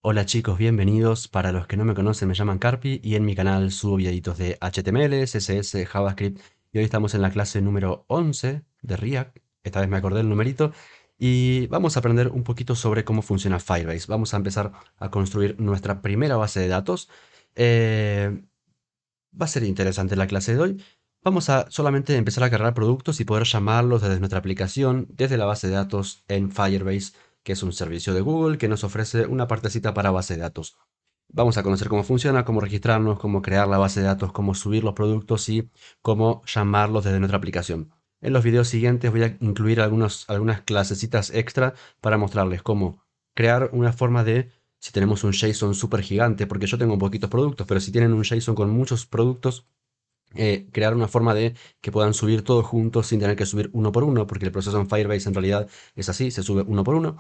Hola chicos, bienvenidos. Para los que no me conocen, me llaman Carpi y en mi canal subo videitos de HTML, CSS, JavaScript y hoy estamos en la clase número 11 de React. Esta vez me acordé el numerito y vamos a aprender un poquito sobre cómo funciona Firebase. Vamos a empezar a construir nuestra primera base de datos. Eh, Va a ser interesante la clase de hoy. Vamos a solamente empezar a cargar productos y poder llamarlos desde nuestra aplicación, desde la base de datos en Firebase, que es un servicio de Google que nos ofrece una partecita para base de datos. Vamos a conocer cómo funciona, cómo registrarnos, cómo crear la base de datos, cómo subir los productos y cómo llamarlos desde nuestra aplicación. En los videos siguientes voy a incluir algunas clasecitas extra para mostrarles cómo crear una forma de, si tenemos un JSON súper gigante, porque yo tengo poquitos productos, pero si tienen un JSON con muchos productos, crear una forma de que puedan subir todos juntos sin tener que subir uno por uno, porque el proceso en Firebase en realidad es así, se sube uno por uno.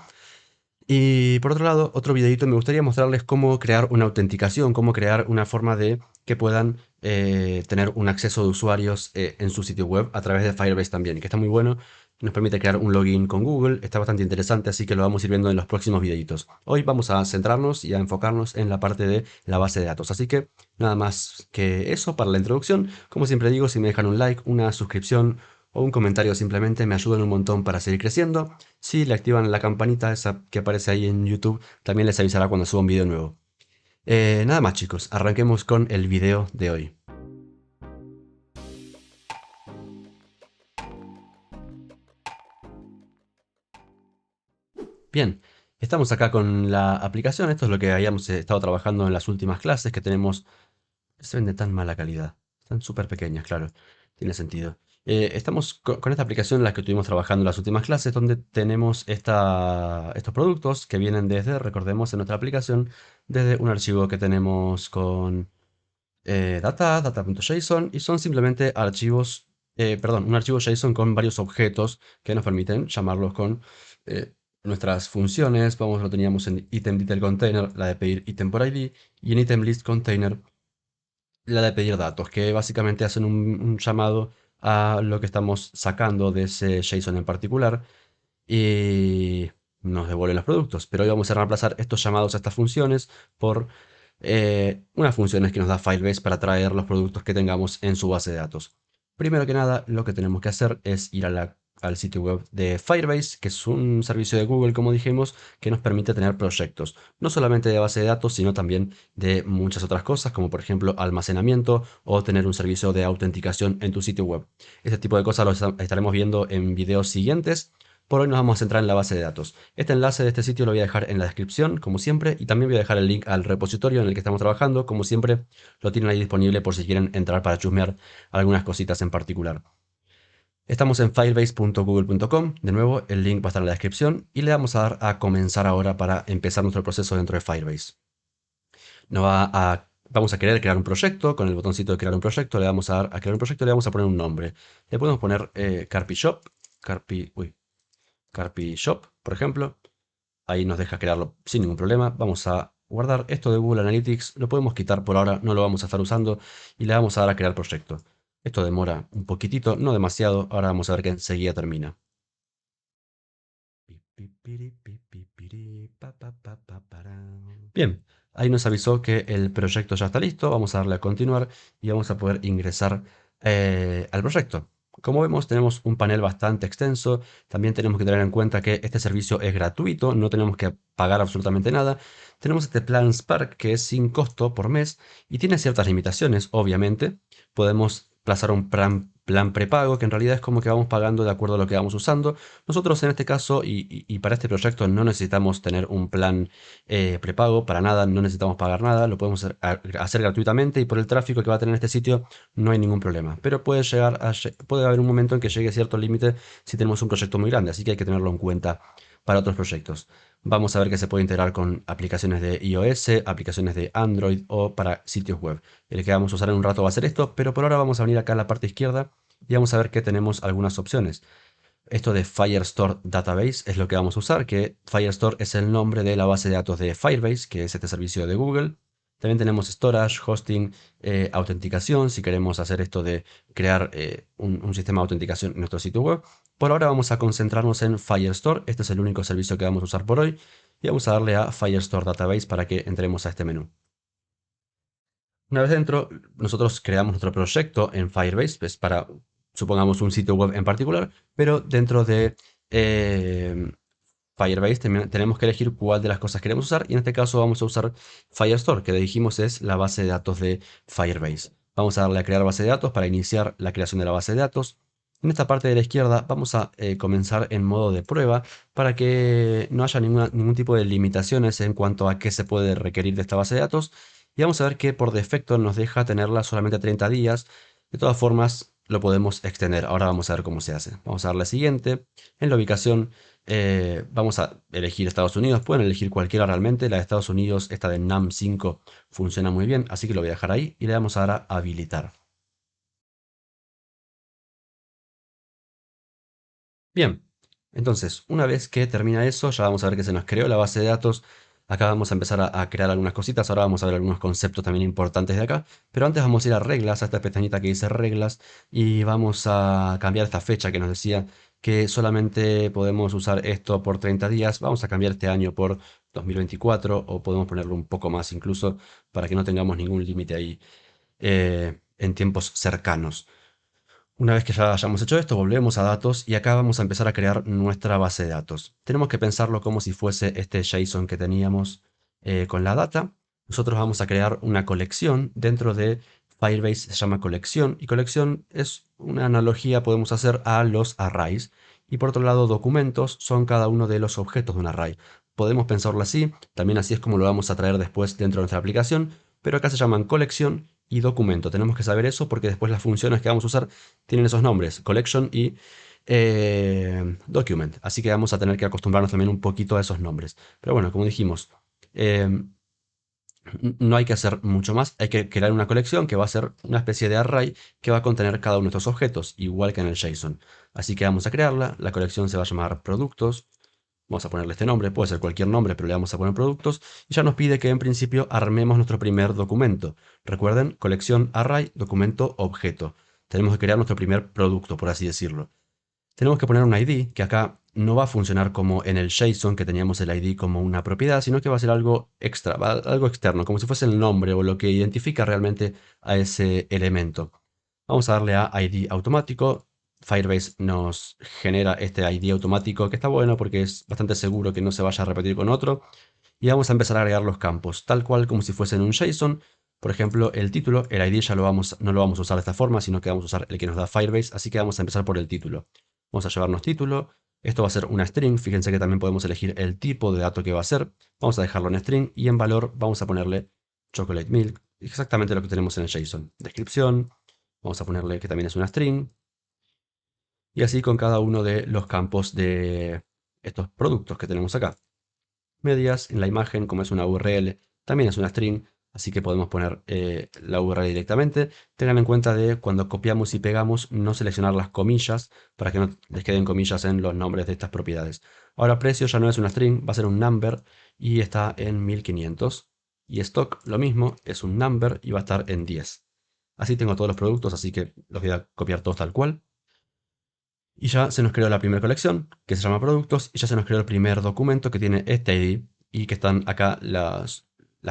Y por otro lado, otro videito me gustaría mostrarles cómo crear una autenticación, cómo crear una forma de que puedan tener un acceso de usuarios en su sitio web a través de Firebase también, que está muy bueno. Nos permite crear un login con Google, está bastante interesante, así que lo vamos a ir viendo en los próximos videitos. Hoy vamos a centrarnos y a enfocarnos en la parte de la base de datos, así que nada más que eso para la introducción. Como siempre digo, si me dejan un like, una suscripción o un comentario simplemente me ayudan un montón para seguir creciendo. Si le activan la campanita esa que aparece ahí en YouTube, también les avisará cuando suba un video nuevo. Nada más chicos, arranquemos con el video de hoy. Bien, estamos acá con la aplicación. Esto es lo que habíamos estado trabajando en las últimas clases que tenemos. Se ven de tan mala calidad. Están súper pequeñas, claro. Tiene sentido. Estamos con esta aplicación en la que estuvimos trabajando en las últimas clases, donde tenemos estos productos que vienen desde, recordemos, en nuestra aplicación, desde un archivo que tenemos con data.json, y son simplemente archivos, perdón, un archivo JSON con varios objetos que nos permiten llamarlos con eh, nuestras funciones. Vamos, lo teníamos en item detail container, la de pedir item por ID, y en item list container la de pedir datos, que básicamente hacen un llamado a lo que estamos sacando de ese JSON en particular y nos devuelven los productos. Pero hoy vamos a reemplazar estos llamados a estas funciones por unas funciones que nos da Firebase para traer los productos que tengamos en su base de datos. Primero que nada, lo que tenemos que hacer es ir al sitio web de Firebase, que es un servicio de Google, como dijimos, que nos permite tener proyectos, no solamente de base de datos, sino también de muchas otras cosas, como por ejemplo almacenamiento o tener un servicio de autenticación en tu sitio web. Este tipo de cosas lo estaremos viendo en videos siguientes. Por hoy nos vamos a centrar en la base de datos. Este enlace de este sitio lo voy a dejar en la descripción, como siempre, y también voy a dejar el link al repositorio en el que estamos trabajando. Como siempre, lo tienen ahí disponible por si quieren entrar para chusmear algunas cositas en particular. Estamos en firebase.google.com. De nuevo, el link va a estar en la descripción y le vamos a dar a comenzar ahora para empezar nuestro proceso dentro de Firebase. Vamos a querer crear un proyecto. Con el botoncito de crear un proyecto le vamos a dar a crear un proyecto y le vamos a poner un nombre. Le podemos poner Carpi Shop, Carpi Shop, por ejemplo. Ahí nos deja crearlo sin ningún problema. Vamos a guardar esto de Google Analytics. Lo podemos quitar por ahora, no lo vamos a estar usando. Y le vamos a dar a crear proyecto. Esto demora un poquitito, no demasiado. Ahora vamos a ver que enseguida termina. Bien, ahí nos avisó que el proyecto ya está listo. Vamos a darle a continuar y vamos a poder ingresar al proyecto. Como vemos, tenemos un panel bastante extenso. También tenemos que tener en cuenta que este servicio es gratuito, no tenemos que pagar absolutamente nada. Tenemos este plan Spark que es sin costo por mes y tiene ciertas limitaciones, obviamente. Podemos plazar un plan prepago que en realidad es como que vamos pagando de acuerdo a lo que vamos usando. Nosotros en este caso y para este proyecto no necesitamos tener un plan prepago para nada, no necesitamos pagar nada, lo podemos hacer gratuitamente y por el tráfico que va a tener este sitio no hay ningún problema. Pero puede haber un momento en que llegue a cierto límite si tenemos un proyecto muy grande, así que hay que tenerlo en cuenta para otros proyectos. Vamos a ver que se puede integrar con aplicaciones de iOS, aplicaciones de Android o para sitios web. El que vamos a usar en un rato va a ser esto, pero por ahora vamos a venir acá a la parte izquierda y vamos a ver que tenemos algunas opciones. Esto de Firestore Database es lo que vamos a usar, que Firestore es el nombre de la base de datos de Firebase, que es este servicio de Google. También tenemos storage, hosting, autenticación, si queremos hacer esto de crear un sistema de autenticación en nuestro sitio web. Por ahora vamos a concentrarnos en Firestore, este es el único servicio que vamos a usar por hoy. y vamos a darle a Firestore Database para que entremos a este menú. Una vez dentro, nosotros creamos nuestro proyecto en Firebase, pues para, supongamos, un sitio web en particular, pero dentro de Firebase tenemos que elegir cuál de las cosas queremos usar, y en este caso vamos a usar Firestore, que dijimos es la base de datos de Firebase. Vamos a darle a crear base de datos para iniciar la creación de la base de datos. En esta parte de la izquierda vamos a comenzar en modo de prueba para que no haya ningún tipo de limitaciones en cuanto a qué se puede requerir de esta base de datos. Y vamos a ver que por defecto nos deja tenerla solamente 30 días. De todas formas, lo podemos extender. Ahora vamos a ver cómo se hace. Vamos a darle a siguiente. En la ubicación vamos a elegir Estados Unidos. Pueden elegir cualquiera realmente. La de Estados Unidos, esta de NAM5, funciona muy bien. Así que lo voy a dejar ahí y le vamos a dar a habilitar. Bien, entonces, una vez que termina eso, ya vamos a ver que se nos creó la base de datos. Acá vamos a empezar a crear algunas cositas. Ahora vamos a ver algunos conceptos también importantes de acá. Pero antes vamos a ir a reglas, a esta pestañita que dice reglas. Y vamos a cambiar esta fecha que nos decía que solamente podemos usar esto por 30 días. Vamos a cambiar este año por 2024 o podemos ponerlo un poco más incluso para que no tengamos ningún límite ahí en tiempos cercanos. Una vez que ya hayamos hecho esto, volvemos a datos y acá vamos a empezar a crear nuestra base de datos. Tenemos que pensarlo como si fuese este JSON que teníamos con la data. Nosotros vamos a crear una colección dentro de Firebase, se llama colección, y colección es una analogía, podemos hacer a los arrays. Y por otro lado, documentos son cada uno de los objetos de un array. Podemos pensarlo así, también así es como lo vamos a traer después dentro de nuestra aplicación, pero acá se llaman colección y documento. Tenemos que saber eso porque después las funciones que vamos a usar tienen esos nombres, collection y document. Así que vamos a tener que acostumbrarnos también un poquito a esos nombres. Pero bueno, como dijimos, eh, no hay que hacer mucho más. Hay que crear una colección que va a ser una especie de array que va a contener cada uno de estos objetos, igual que en el JSON. Así que vamos a crearla. La colección se va a llamar productos. Vamos a ponerle este nombre, puede ser cualquier nombre, pero le vamos a poner productos. Y ya nos pide que en principio armemos nuestro primer documento. Recuerden, colección array, documento, objeto. Tenemos que crear nuestro primer producto, por así decirlo. Tenemos que poner un ID, que acá no va a funcionar como en el JSON, que teníamos el ID como una propiedad, sino que va a ser algo extra, algo externo, como si fuese el nombre o lo que identifica realmente a ese elemento. Vamos a darle a ID automático. Firebase nos genera este ID automático que está bueno porque es bastante seguro que no se vaya a repetir con otro. Y vamos a empezar a agregar los campos, tal cual como si fuesen un JSON. Por ejemplo, el título, el ID ya no lo vamos a usar de esta forma, sino que vamos a usar el que nos da Firebase, así que vamos a empezar por el título. Vamos a llevarnos título. Esto va a ser una string. Fíjense que también podemos elegir el tipo de dato que va a ser. Vamos a dejarlo en string y en valor vamos a ponerle chocolate milk. Exactamente lo que tenemos en el JSON. Descripción. Vamos a ponerle que también es una string. Y así con cada uno de los campos de estos productos que tenemos acá. Medias en la imagen, como es una URL, también es una string. Así que podemos poner la URL directamente. Tengan en cuenta de cuando copiamos y pegamos no seleccionar las comillas para que no les queden comillas en los nombres de estas propiedades. Ahora precio ya no es una string, va a ser un number y está en 1500. Y stock lo mismo, es un number y va a estar en 10. Así tengo todos los productos, así que los voy a copiar todos tal cual. Y ya se nos creó la primera colección, que se llama productos, y ya se nos creó el primer documento que tiene este ID y que están acá las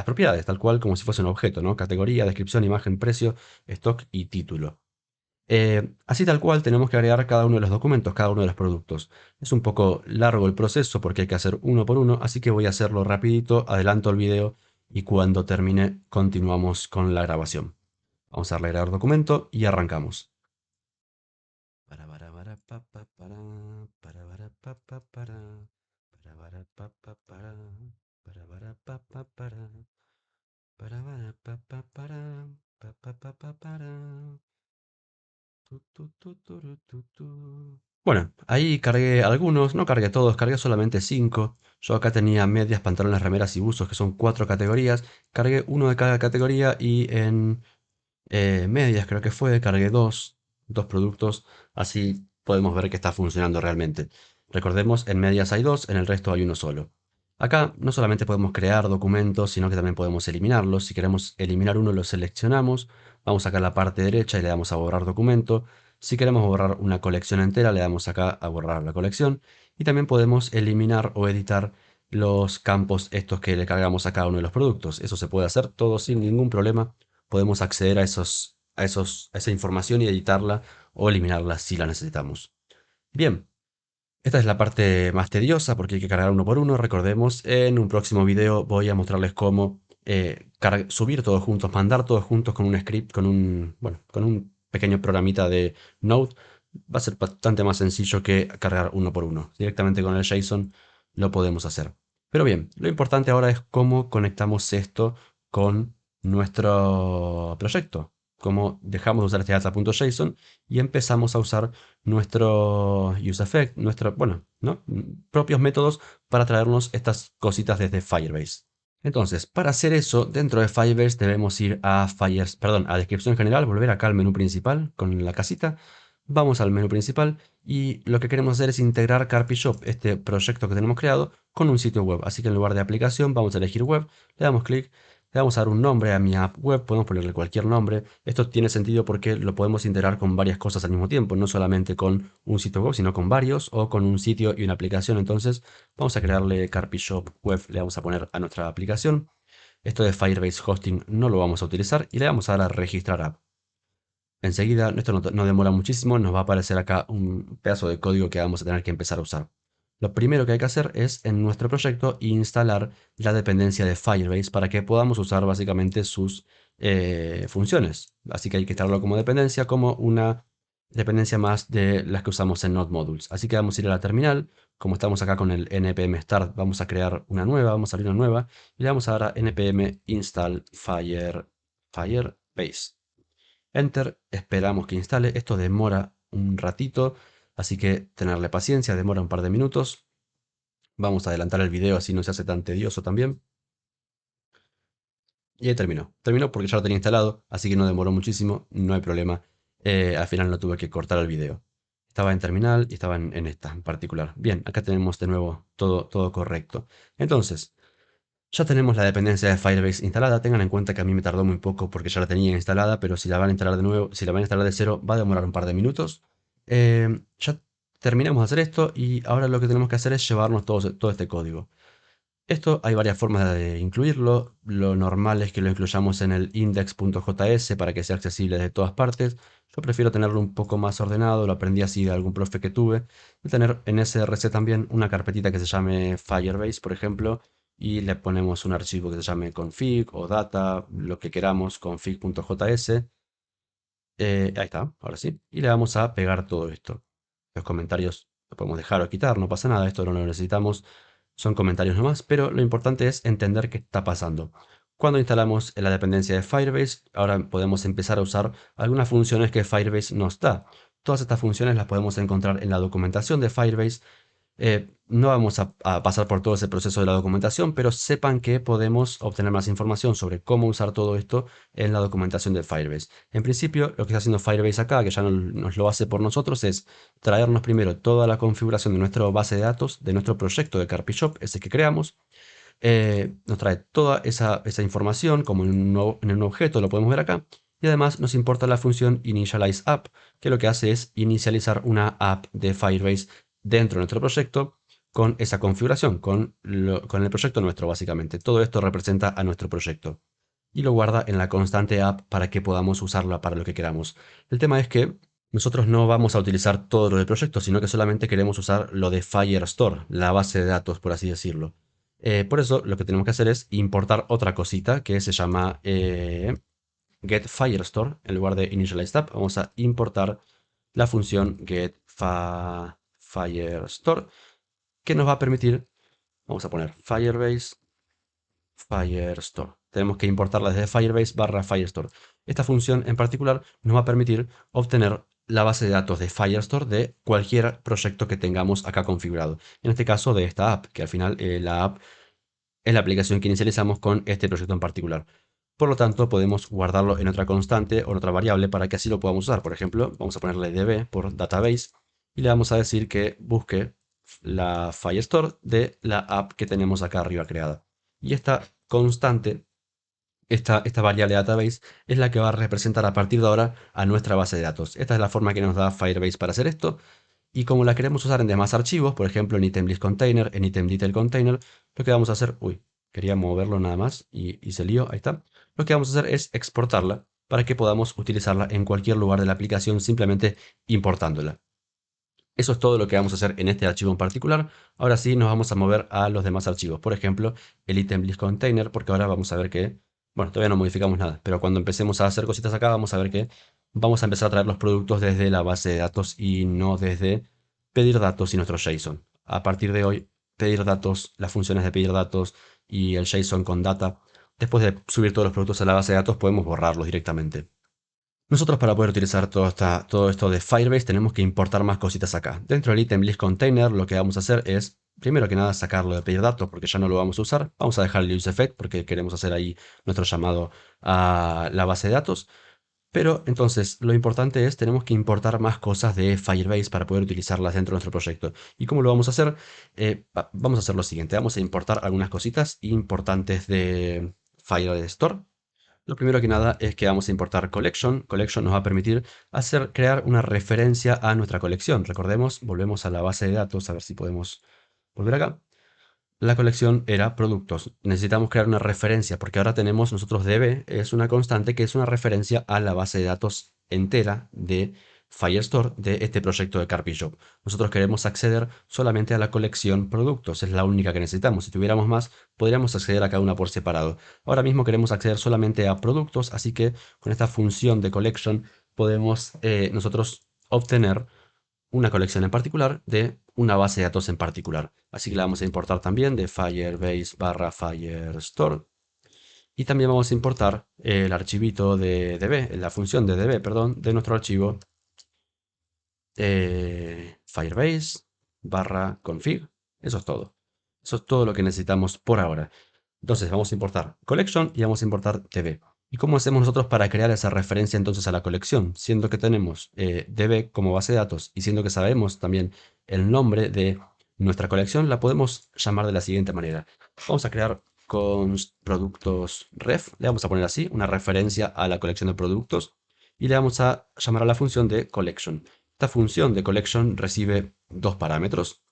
propiedades, tal cual como si fuese un objeto, ¿no? Categoría, descripción, imagen, precio, stock y título. Así tal cual tenemos que agregar cada uno de los documentos, cada uno de los productos. Es un poco largo el proceso porque hay que hacer uno por uno, así que voy a hacerlo rapidito, adelanto el video y cuando termine continuamos con la grabación. Vamos a darle a agregar documento y arrancamos. Para para para pa pa para pa pa para pa pa para pa pa para pa pa para Bueno, ahí cargué algunos, no cargué todos, cargué solamente 5. Yo acá tenía medias, pantalones, remeras y buzos, que son 4 categorías. Cargué uno de cada categoría y en medias creo que fue, cargué dos productos, así podemos ver que está funcionando realmente. Recordemos, en medias hay dos, en el resto hay uno solo. Acá no solamente podemos crear documentos, sino que también podemos eliminarlos. Si queremos eliminar uno, lo seleccionamos, vamos acá a la parte derecha y le damos a borrar documento. Si queremos borrar una colección entera, le damos acá a borrar la colección. Y también podemos eliminar o editar los campos estos que le cargamos a cada uno de los productos. Eso se puede hacer todo sin ningún problema. Podemos acceder a esa información y editarla o eliminarla si la necesitamos. Bien, esta es la parte más tediosa porque hay que cargar uno por uno. Recordemos, en un próximo video voy a mostrarles cómo subir todos juntos, mandar todos juntos con un script, bueno, con un pequeño programita de Node. Va a ser bastante más sencillo que cargar uno por uno. Directamente con el JSON lo podemos hacer. Pero bien, lo importante ahora es cómo conectamos esto con nuestro proyecto. Cómo dejamos de usar este data.json y empezamos a usar nuestro useEffect, bueno, ¿no? Propios métodos para traernos estas cositas desde Firebase. Entonces, para hacer eso, dentro de Firebase debemos ir a a descripción general, volver acá al menú principal con la casita. Vamos al menú principal y lo que queremos hacer es integrar CarpyShop, este proyecto que tenemos creado, con un sitio web. Así que en lugar de aplicación vamos a elegir web, le damos clic, le vamos a dar un nombre a mi app web, podemos ponerle cualquier nombre. Esto tiene sentido porque lo podemos integrar con varias cosas al mismo tiempo, no solamente con un sitio web, sino con varios o con un sitio y una aplicación. Entonces vamos a crearle CarpyShop web, le vamos a poner a nuestra aplicación. Esto de Firebase Hosting no lo vamos a utilizar y le vamos a dar a registrar app. Enseguida, esto no demora muchísimo, nos va a aparecer acá un pedazo de código que vamos a tener que empezar a usar. Lo primero que hay que hacer es, en nuestro proyecto, instalar la dependencia de Firebase para que podamos usar básicamente sus funciones. Así que hay que instalarlo como dependencia, como una dependencia más de las que usamos en Node Modules. Así que vamos a ir a la terminal. Como estamos acá con el npm start, vamos a crear una nueva, vamos a abrir una nueva y le vamos a dar a npm install Firebase. Enter, esperamos que instale, esto demora un ratito, así que tenerle paciencia, demora un par de minutos. Vamos a adelantar el video así no se hace tan tedioso también. Y ahí terminó. Terminó porque ya lo tenía instalado, así que no demoró muchísimo, no hay problema. Al final no tuve que cortar el video. Estaba en terminal y estaba en esta en particular. Bien, acá tenemos de nuevo todo correcto. Entonces, ya tenemos la dependencia de Firebase instalada. Tengan en cuenta que a mí me tardó muy poco porque ya la tenía instalada, pero si la van a instalar de nuevo, si la van a instalar de cero, va a demorar un par de minutos. Ya terminamos de hacer esto y ahora lo que tenemos que hacer es llevarnos todo este código. Esto hay varias formas de incluirlo. Lo normal es que lo incluyamos en el index.js para que sea accesible de todas partes. Yo prefiero tenerlo un poco más ordenado, lo aprendí así de algún profe que tuve. De tener en src también una carpetita que se llame Firebase, por ejemplo, y le ponemos un archivo que se llame config o data, lo que queramos, config.js. Ahí está, ahora sí. Y le vamos a pegar todo esto. Los comentarios los podemos dejar o quitar, no pasa nada, esto no lo necesitamos. Son comentarios nomás, pero lo importante es entender qué está pasando. Cuando instalamos la dependencia de Firebase, ahora podemos empezar a usar algunas funciones que Firebase nos da. Todas estas funciones las podemos encontrar en la documentación de Firebase. No vamos a pasar por todo ese proceso de la documentación, pero sepan que podemos obtener más información sobre cómo usar todo esto en la documentación de Firebase. En principio, lo que está haciendo Firebase acá, que ya nos lo hace por nosotros, es traernos primero toda la configuración de nuestra base de datos, de nuestro proyecto de CarpyShop, ese que creamos. Nos trae toda esa información como en un objeto, lo podemos ver acá. Y además nos importa la función initializeApp, que lo que hace es inicializar una app de Firebase dentro de nuestro proyecto con esa configuración, con el proyecto nuestro básicamente. Todo esto representa a nuestro proyecto. Y lo guarda en la constante app para que podamos usarla para lo que queramos. El tema es que nosotros no vamos a utilizar todo lo del proyecto, sino que solamente queremos usar lo de Firestore, la base de datos, por así decirlo. Por eso lo que tenemos que hacer es importar otra cosita que se llama getFirestore. En lugar de initializeApp, vamos a importar la función getFirestore que nos va a permitir, vamos a poner Firebase Firestore. Tenemos que importarla desde Firebase Firestore. Esta función en particular nos va a permitir obtener la base de datos de Firestore de cualquier proyecto que tengamos acá configurado. En este caso de esta app, que al final la app es la aplicación que inicializamos con este proyecto en particular. Por lo tanto, podemos guardarlo en otra constante o en otra variable para que así lo podamos usar. Por ejemplo, vamos a ponerle db por database y le vamos a decir que busque la Firestore de la app que tenemos acá arriba creada. Y esta constante, esta variable database, es la que va a representar a partir de ahora a nuestra base de datos. Esta es la forma que nos da Firebase para hacer esto. Y como la queremos usar en demás archivos, por ejemplo en item list container, en item detail container, lo que vamos a hacer, uy, quería moverlo nada más y se lió, ahí está. Lo que vamos a hacer es exportarla para que podamos utilizarla en cualquier lugar de la aplicación simplemente importándola. Eso es todo lo que vamos a hacer en este archivo en particular. Ahora sí nos vamos a mover a los demás archivos. Por ejemplo, el item list container, porque ahora vamos a ver que, bueno, todavía no modificamos nada, pero cuando empecemos a hacer cositas acá, vamos a ver que vamos a empezar a traer los productos desde la base de datos y no desde pedir datos y nuestro JSON. A partir de hoy, pedir datos, las funciones de pedir datos y el JSON con data, después de subir todos los productos a la base de datos, podemos borrarlos directamente. Nosotros para poder utilizar todo esto de Firebase tenemos que importar más cositas acá. Dentro del item list container lo que vamos a hacer es, primero que nada, sacarlo de pedir datos porque ya no lo vamos a usar. Vamos a dejar el use effect porque queremos hacer ahí nuestro llamado a la base de datos. Pero entonces lo importante es, tenemos que importar más cosas de Firebase para poder utilizarlas dentro de nuestro proyecto. ¿Y cómo lo vamos a hacer? Vamos a hacer lo siguiente, vamos a importar algunas cositas importantes de Firestore. Lo primero que nada es que vamos a importar collection. Collection nos va a permitir crear una referencia a nuestra colección. Recordemos, volvemos a la base de datos, a ver si podemos volver acá. La colección era productos. Necesitamos crear una referencia porque ahora tenemos nosotros db, es una constante que es una referencia a la base de datos entera de Firestore de este proyecto de CarpyJob. Nosotros queremos acceder solamente a la colección productos, es la única que necesitamos. Si tuviéramos más, podríamos acceder a cada una por separado. Ahora mismo queremos acceder solamente a productos, así que con esta función de collection podemos nosotros obtener una colección en particular de una base de datos en particular. Así que la vamos a importar también de Firebase barra Firestore. Y también vamos a importar el archivito de db, la función de db, perdón, de nuestro archivo Firebase barra config. Eso es todo. Eso es todo lo que necesitamos por ahora. Entonces vamos a importar collection y vamos a importar db. ¿Y cómo hacemos nosotros para crear esa referencia entonces a la colección? Siendo que tenemos db como base de datos y siendo que sabemos también el nombre de nuestra colección, la podemos llamar de la siguiente manera. Vamos a crear con productos ref, le vamos a poner así, una referencia a la colección de productos y le vamos a llamar a la función de collection. Esta función de collection recibe dos parámetros.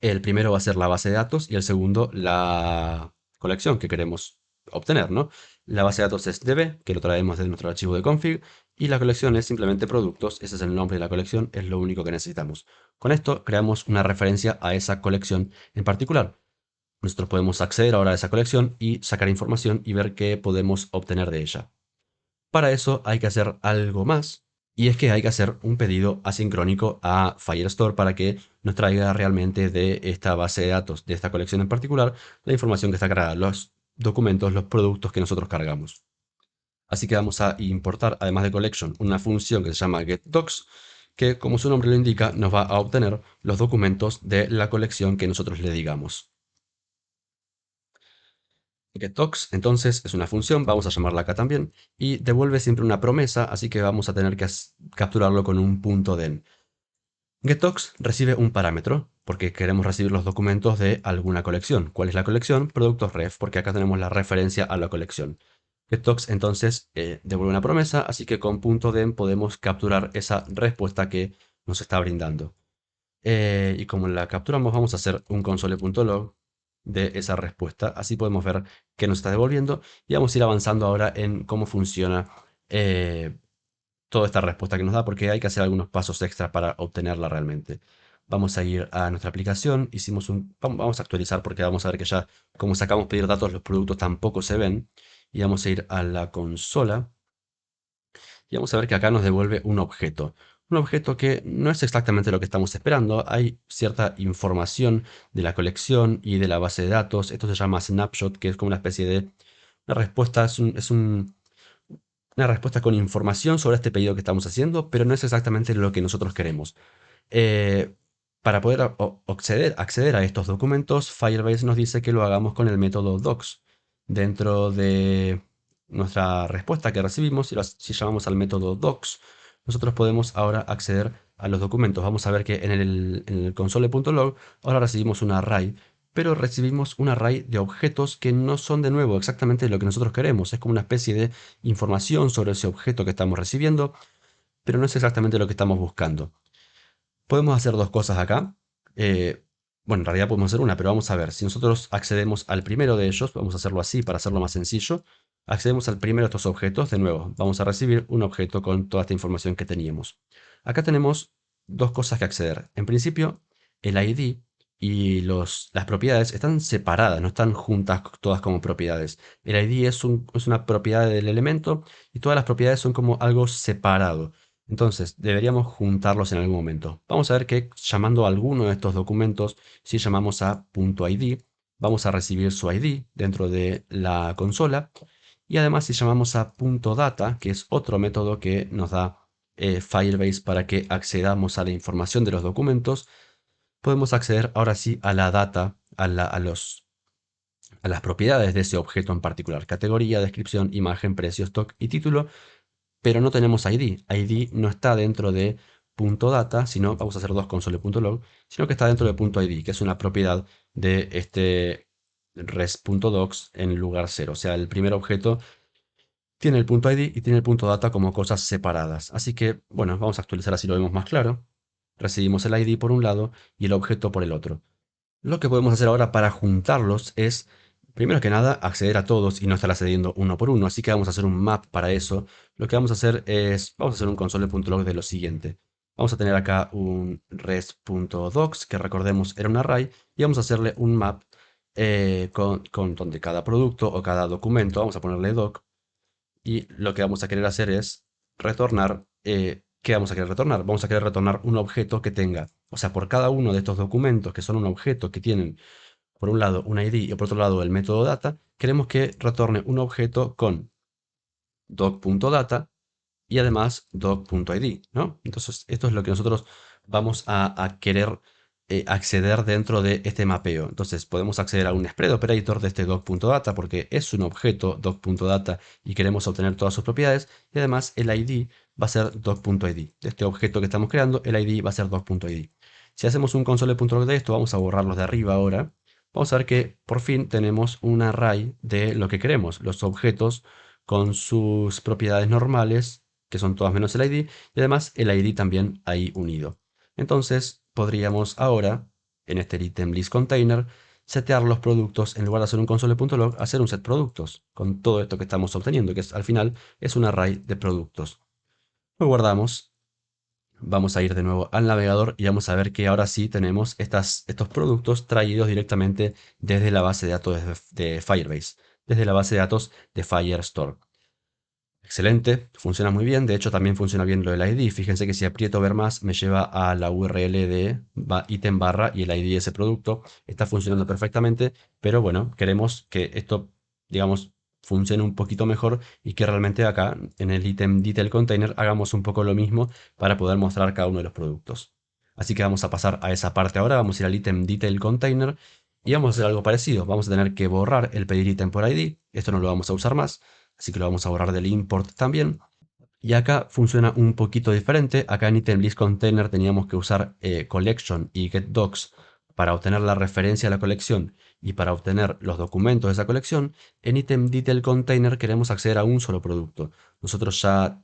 El primero va a ser la base de datos y el segundo la colección que queremos obtener, ¿no? La base de datos es db, que lo traemos de nuestro archivo de config, y la colección es simplemente productos, ese es el nombre de la colección, es lo único que necesitamos. Con esto creamos una referencia a esa colección en particular. Nosotros podemos acceder ahora a esa colección y sacar información y ver qué podemos obtener de ella. Para eso hay que hacer algo más, y es que hay que hacer un pedido asincrónico a Firestore para que nos traiga realmente de esta base de datos, de esta colección en particular, la información que está cargada, los documentos, los productos que nosotros cargamos. Así que vamos a importar, además de collection, una función que se llama getDocs, que como su nombre lo indica, nos va a obtener los documentos de la colección que nosotros le digamos. getDocs, entonces, es una función, vamos a llamarla acá también, y devuelve siempre una promesa, así que vamos a tener que capturarlo con un punto .den. getDocs recibe un parámetro, porque queremos recibir los documentos de alguna colección. ¿Cuál es la colección? Productos ref, porque acá tenemos la referencia a la colección. getDocs entonces devuelve una promesa, así que con punto .den podemos capturar esa respuesta que nos está brindando. Y como la capturamos, vamos a hacer un console.log de esa respuesta. Así podemos ver qué nos está devolviendo y vamos a ir avanzando ahora en cómo funciona toda esta respuesta que nos da, porque hay que hacer algunos pasos extra para obtenerla realmente. Vamos a ir a nuestra aplicación, vamos a actualizar porque vamos a ver que ya como sacamos pedir datos, los productos tampoco se ven. Y vamos a ir a la consola y vamos a ver que acá nos devuelve un objeto. Un objeto que no es exactamente lo que estamos esperando. Hay cierta información de la colección y de la base de datos. Esto se llama snapshot, que es como una especie de una respuesta, una respuesta con información sobre este pedido que estamos haciendo, pero no es exactamente lo que nosotros queremos. Eh, para poder acceder a estos documentos, Firebase nos dice que lo hagamos con el método docs. Dentro de nuestra respuesta que recibimos, si llamamos al método docs, nosotros podemos ahora acceder a los documentos. Vamos a ver que en el console.log ahora recibimos un array, pero recibimos un array de objetos que no son de nuevo exactamente lo que nosotros queremos. Es como una especie de información sobre ese objeto que estamos recibiendo, pero no es exactamente lo que estamos buscando. Podemos hacer dos cosas acá. Eh, bueno, en realidad podemos hacer una, pero vamos a ver. Si nosotros accedemos al primero de ellos, vamos a hacerlo así para hacerlo más sencillo. Accedemos al primero de estos objetos. De nuevo, vamos a recibir un objeto con toda esta información que teníamos. Acá tenemos dos cosas que acceder. En principio, el ID y las propiedades están separadas, no están juntas todas como propiedades. El ID es una propiedad del elemento y todas las propiedades son como algo separado. Entonces, deberíamos juntarlos en algún momento. Vamos a ver que llamando a alguno de estos documentos, si llamamos a .id, vamos a recibir su ID dentro de la consola. Y además, si llamamos a .data, que es otro método que nos da Firebase para que accedamos a la información de los documentos, podemos acceder ahora sí a la data, a las propiedades de ese objeto en particular: categoría, descripción, imagen, precio, stock y título. Pero no tenemos ID. ID no está dentro de .data, sino vamos a hacer dos console.log, sino que está dentro de .id, que es una propiedad de este res.docs en lugar cero. O sea, el primer objeto tiene el .id y tiene el .data como cosas separadas. Así que, bueno, vamos a actualizar así lo vemos más claro. Recibimos el ID por un lado y el objeto por el otro. Lo que podemos hacer ahora para juntarlos es, primero que nada, acceder a todos y no estar accediendo uno por uno. Así que vamos a hacer un map para eso. Lo que vamos a hacer es, vamos a hacer un console.log de lo siguiente. Vamos a tener acá un res.docs, que recordemos era un array, y vamos a hacerle un map con donde cada producto o cada documento, vamos a ponerle doc, y lo que vamos a querer hacer es retornar, ¿qué vamos a querer retornar? Vamos a querer retornar un objeto que tenga, o sea, por cada uno de estos documentos que son un objeto que tienen, por un lado, un ID y por otro lado el método data, queremos que retorne un objeto con doc.data y además doc.id, ¿no? Entonces, esto es lo que nosotros vamos a querer acceder dentro de este mapeo. Entonces, podemos acceder a un spread operator de este doc.data porque es un objeto doc.data y queremos obtener todas sus propiedades. Y además, el ID va a ser doc.id. De este objeto que estamos creando, el ID va a ser doc.id. Si hacemos un console.log de esto, vamos a borrarlos de arriba ahora. Vamos a ver que por fin tenemos un array de lo que queremos, los objetos con sus propiedades normales, que son todas menos el ID, y además el ID también ahí unido. Entonces podríamos ahora, en este item list container, setear los productos, en lugar de hacer un console.log, hacer un set productos, con todo esto que estamos obteniendo, que al final es un array de productos. Lo guardamos, vamos a ir de nuevo al navegador y vamos a ver que ahora sí tenemos estos productos traídos directamente desde la base de datos de Firebase, desde la base de datos de Firestore. Excelente, funciona muy bien. De hecho, también funciona bien lo del ID. Fíjense que si aprieto ver más, me lleva a la URL de ítem barra y el ID de ese producto. Está funcionando perfectamente, pero bueno, queremos que esto, digamos, funcione un poquito mejor y que realmente acá, en el ítem detail container, hagamos un poco lo mismo para poder mostrar cada uno de los productos. Así que vamos a pasar a esa parte ahora. Vamos a ir al ítem detail container y vamos a hacer algo parecido. Vamos a tener que borrar el pedir ítem por ID. Esto no lo vamos a usar más. Así que lo vamos a borrar del import también. Y acá funciona un poquito diferente. Acá en item list container teníamos que usar collection y getDocs para obtener la referencia a la colección y para obtener los documentos de esa colección. En item detail container queremos acceder a un solo producto. Nosotros ya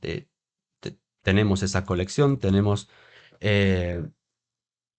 tenemos esa colección, tenemos eh,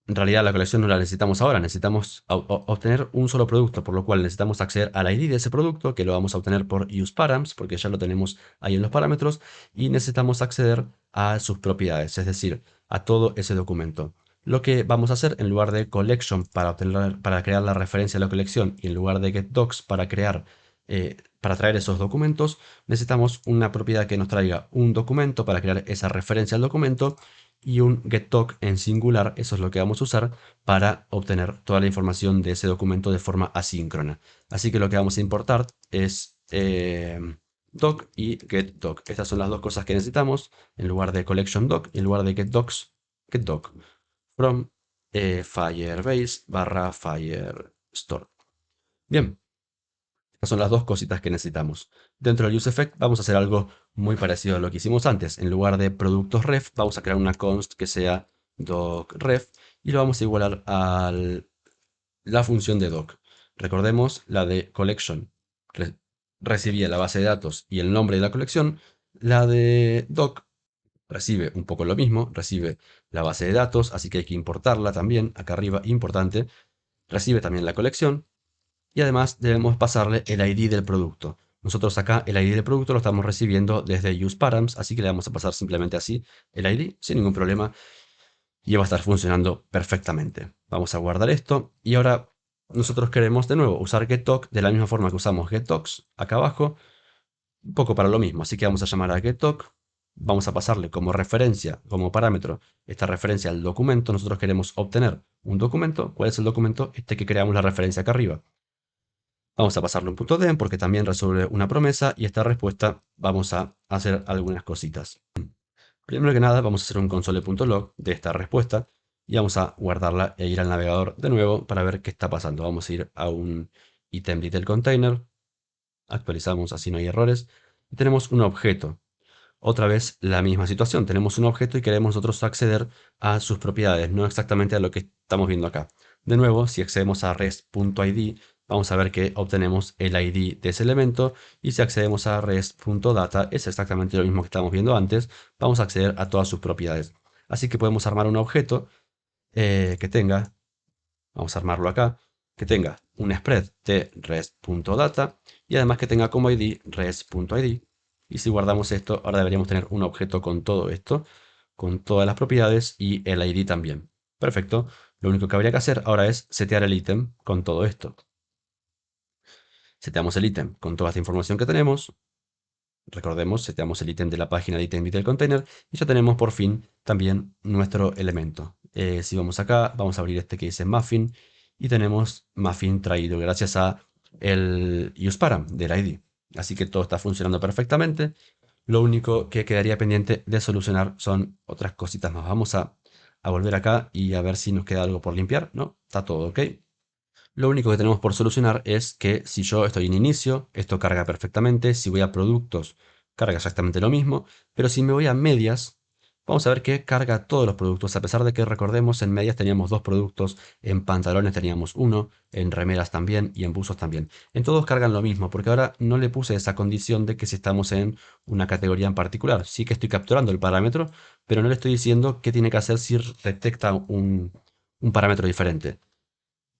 en realidad la colección no la necesitamos ahora, necesitamos obtener un solo producto, por lo cual necesitamos acceder al ID de ese producto, que lo vamos a obtener por useParams, porque ya lo tenemos ahí en los parámetros, y necesitamos acceder a sus propiedades, es decir, a todo ese documento. Lo que vamos a hacer, en lugar de collection para crear la referencia a la colección y en lugar de getDocs para traer esos documentos, necesitamos una propiedad que nos traiga un documento para crear esa referencia al documento y un getDoc en singular. Eso es lo que vamos a usar para obtener toda la información de ese documento de forma asíncrona. Así que lo que vamos a importar es doc y getDoc. Estas son las dos cosas que necesitamos en lugar de collection doc y en lugar de getDocs, getDoc from Firebase barra Firestore. Bien. Estas son las dos cositas que necesitamos. Dentro del useEffect vamos a hacer algo muy parecido a lo que hicimos antes. En lugar de productos ref, vamos a crear una const que sea docRef y lo vamos a igualar a la función de doc. Recordemos la de collection. Recibía la base de datos y el nombre de la colección. La de doc recibe un poco lo mismo, recibe la base de datos, así que hay que importarla también, acá arriba, importante, recibe también la colección, y además debemos pasarle el ID del producto. Nosotros acá el ID del producto lo estamos recibiendo desde useParams, así que le vamos a pasar simplemente así el ID sin ningún problema y va a estar funcionando perfectamente. Vamos a guardar esto y ahora nosotros queremos de nuevo usar getTalk de la misma forma que usamos getTalks acá abajo, un poco para lo mismo, así que vamos a llamar a getTalk, vamos a pasarle como referencia, como parámetro, esta referencia al documento. Nosotros queremos obtener un documento. ¿Cuál es el documento? Este que creamos la referencia acá arriba. Vamos a pasarle un punto .dem porque también resuelve una promesa y esta respuesta vamos a hacer algunas cositas. Primero que nada vamos a hacer un console.log de esta respuesta y vamos a guardarla e ir al navegador de nuevo para ver qué está pasando. Vamos a ir a un item del container, actualizamos así no hay errores y tenemos un objeto. Otra vez la misma situación, tenemos un objeto y queremos nosotros acceder a sus propiedades, no exactamente a lo que estamos viendo acá. De nuevo, si accedemos a rest.id, vamos a ver que obtenemos el ID de ese elemento, y si accedemos a rest.data, es exactamente lo mismo que estábamos viendo antes, vamos a acceder a todas sus propiedades. Así que podemos armar un objeto que tenga, vamos a armarlo acá, que tenga un spread de rest.data y además que tenga como ID rest.id. Y si guardamos esto, ahora deberíamos tener un objeto con todo esto, con todas las propiedades y el ID también. Perfecto. Lo único que habría que hacer ahora es setear el ítem con todo esto. Seteamos el ítem con toda esta información que tenemos. Recordemos, seteamos el ítem de la página de ítem del container y ya tenemos por fin también nuestro elemento. Si vamos acá, vamos a abrir este que dice Muffin y tenemos Muffin traído gracias a el useParam del ID. Así que todo está funcionando perfectamente. Lo único que quedaría pendiente de solucionar son otras cositas más. Vamos a volver acá y a ver si nos queda algo por limpiar. No, está todo ok. Lo único que tenemos por solucionar es que si yo estoy en inicio, esto carga perfectamente. Si voy a productos, carga exactamente lo mismo. Pero si me voy a medias, vamos a ver que carga todos los productos. A pesar de que recordemos, en medias teníamos dos productos, en pantalones teníamos uno, en remeras también y en buzos también. En todos cargan lo mismo, porque ahora no le puse esa condición de que si estamos en una categoría en particular. Sí que estoy capturando el parámetro, pero no le estoy diciendo qué tiene que hacer si detecta un parámetro diferente.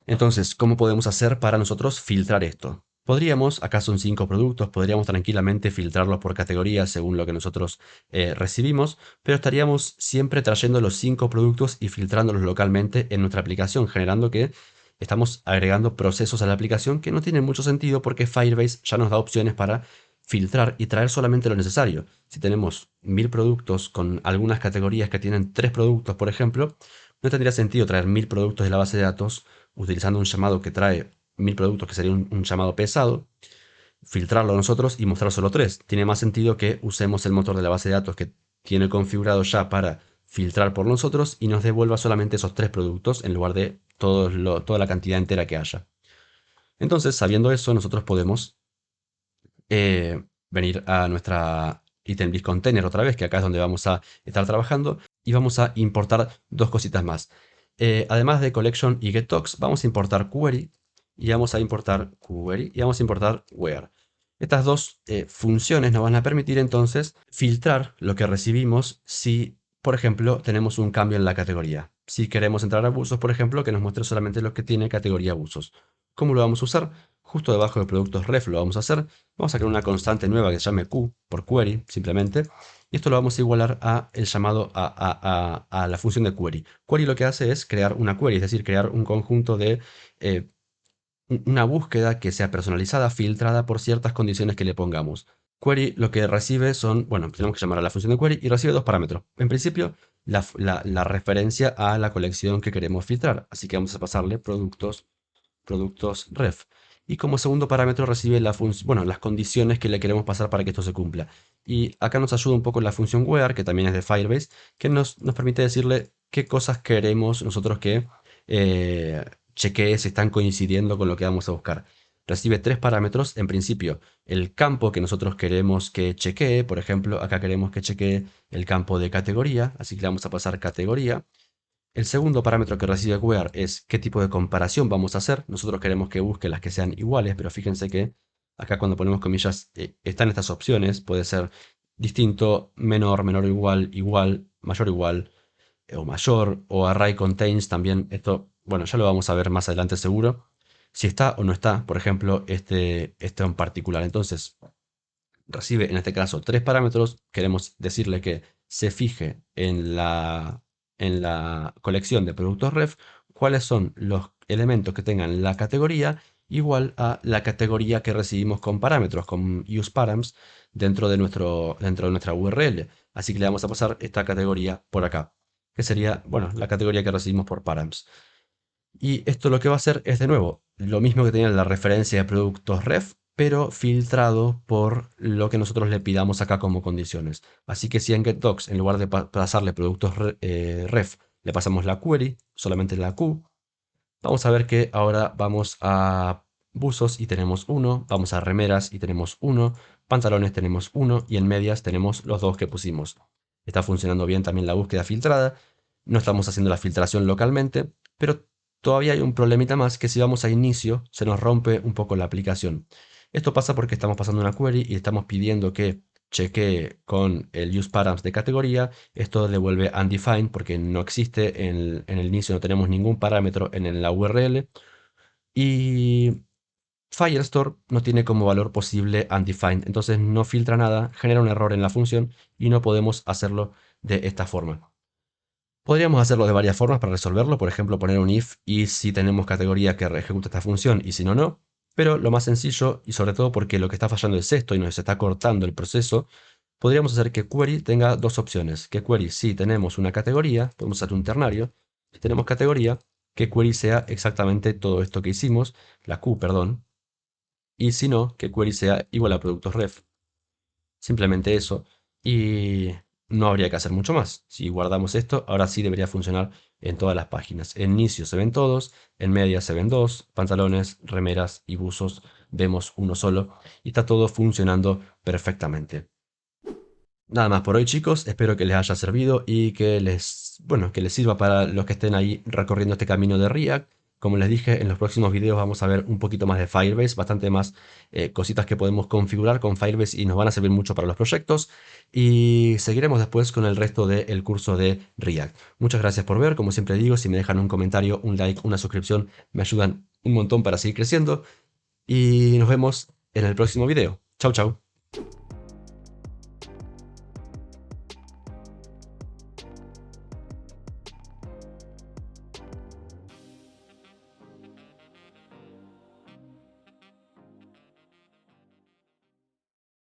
Entonces, ¿cómo podemos hacer para nosotros filtrar esto? Podríamos, acá son 5 productos, podríamos tranquilamente filtrarlos por categoría según lo que nosotros recibimos, pero estaríamos siempre trayendo los 5 productos y filtrándolos localmente en nuestra aplicación, generando que estamos agregando procesos a la aplicación que no tienen mucho sentido porque Firebase ya nos da opciones para filtrar y traer solamente lo necesario. Si tenemos 1000 productos con algunas categorías que tienen 3 productos, por ejemplo, no tendría sentido traer 1000 productos de la base de datos utilizando un llamado que trae 1000 productos, que sería un llamado pesado, filtrarlo nosotros y mostrar solo 3. Tiene más sentido que usemos el motor de la base de datos que tiene configurado ya para filtrar por nosotros y nos devuelva solamente esos 3 productos en lugar de toda la cantidad entera que haya. Entonces, sabiendo eso, nosotros podemos venir a nuestra item list container otra vez, que acá es donde vamos a estar trabajando, y vamos a importar dos cositas más. Además de collection y getTalks, vamos a importar query y vamos a importar where. Estas dos funciones nos van a permitir entonces filtrar lo que recibimos si, por ejemplo, tenemos un cambio en la categoría. Si queremos entrar a buzos, por ejemplo, que nos muestre solamente lo que tiene categoría buzos. ¿Cómo lo vamos a usar? Justo debajo de productos ref lo vamos a hacer. Vamos a crear una constante nueva que se llame q por query, simplemente. Y esto lo vamos a igualar a el llamado a la función de query. Query lo que hace es crear una query, es decir, crear un conjunto de una búsqueda que sea personalizada, filtrada por ciertas condiciones que le pongamos. Query lo que recibe son, bueno, tenemos que llamar a la función de query y recibe dos parámetros. En principio, la referencia a la colección que queremos filtrar. Así que vamos a pasarle productos ref. Y como segundo parámetro recibe las condiciones que le queremos pasar para que esto se cumpla. Y acá nos ayuda un poco la función where, que también es de Firebase, que nos permite decirle qué cosas queremos nosotros que chequee si están coincidiendo con lo que vamos a buscar. Recibe tres parámetros. En principio, el campo que nosotros queremos que chequee. Por ejemplo, acá queremos que chequee el campo de categoría, así que le vamos a pasar categoría. El segundo parámetro que recibe where es qué tipo de comparación vamos a hacer. Nosotros queremos que busque las que sean iguales, pero fíjense que acá cuando ponemos comillas están estas opciones. Puede ser distinto, menor, menor o igual, igual, mayor o igual, o mayor, o array contains también. Esto, bueno, ya lo vamos a ver más adelante seguro. Si está o no está, por ejemplo, este en particular. Entonces, recibe en este caso tres parámetros. Queremos decirle que se fije en la colección de productos ref cuáles son los elementos que tengan la categoría igual a la categoría que recibimos con parámetros, con useParams dentro de nuestra URL. Así que le vamos a pasar esta categoría por acá, que sería, bueno, la categoría que recibimos por params. Y esto lo que va a hacer es de nuevo lo mismo que tenía en la referencia de productos ref, pero filtrado por lo que nosotros le pidamos acá como condiciones. Así que si en getDocs, en lugar de pasarle productos ref, le pasamos la query, solamente la Q, vamos a ver que ahora vamos a buzos y tenemos uno, vamos a remeras y tenemos uno, pantalones tenemos uno y en medias tenemos los dos que pusimos. Está funcionando bien también la búsqueda filtrada, no estamos haciendo la filtración localmente, pero todavía hay un problemita más que si vamos a inicio se nos rompe un poco la aplicación. Esto pasa porque estamos pasando una query y estamos pidiendo que chequee con el useParams de categoría. Esto devuelve undefined porque no existe, en el inicio no tenemos ningún parámetro en la URL. Y Firestore no tiene como valor posible undefined, entonces no filtra nada, genera un error en la función y no podemos hacerlo de esta forma. Podríamos hacerlo de varias formas para resolverlo, por ejemplo poner un if y si tenemos categoría que ejecuta esta función y si no, no. Pero lo más sencillo, y sobre todo porque lo que está fallando es esto y nos está cortando el proceso, podríamos hacer que query tenga dos opciones. Que query, si tenemos una categoría, podemos hacer un ternario. Si tenemos categoría, que query sea exactamente todo esto que hicimos, la Q, perdón. Y si no, que query sea igual a productos ref. Simplemente eso. Y no habría que hacer mucho más. Si guardamos esto, ahora sí debería funcionar en todas las páginas. En inicio se ven todos, en media se ven dos, pantalones, remeras y buzos vemos uno solo. Y está todo funcionando perfectamente. Nada más por hoy, chicos. Espero que les haya servido y que bueno, que les sirva para los que estén ahí recorriendo este camino de React. Como les dije, en los próximos videos vamos a ver un poquito más de Firebase, bastante más cositas que podemos configurar con Firebase y nos van a servir mucho para los proyectos. Y seguiremos después con el resto del curso de React. Muchas gracias por ver. Como siempre digo, si me dejan un comentario, un like, una suscripción, me ayudan un montón para seguir creciendo. Y nos vemos en el próximo video. Chau, chau.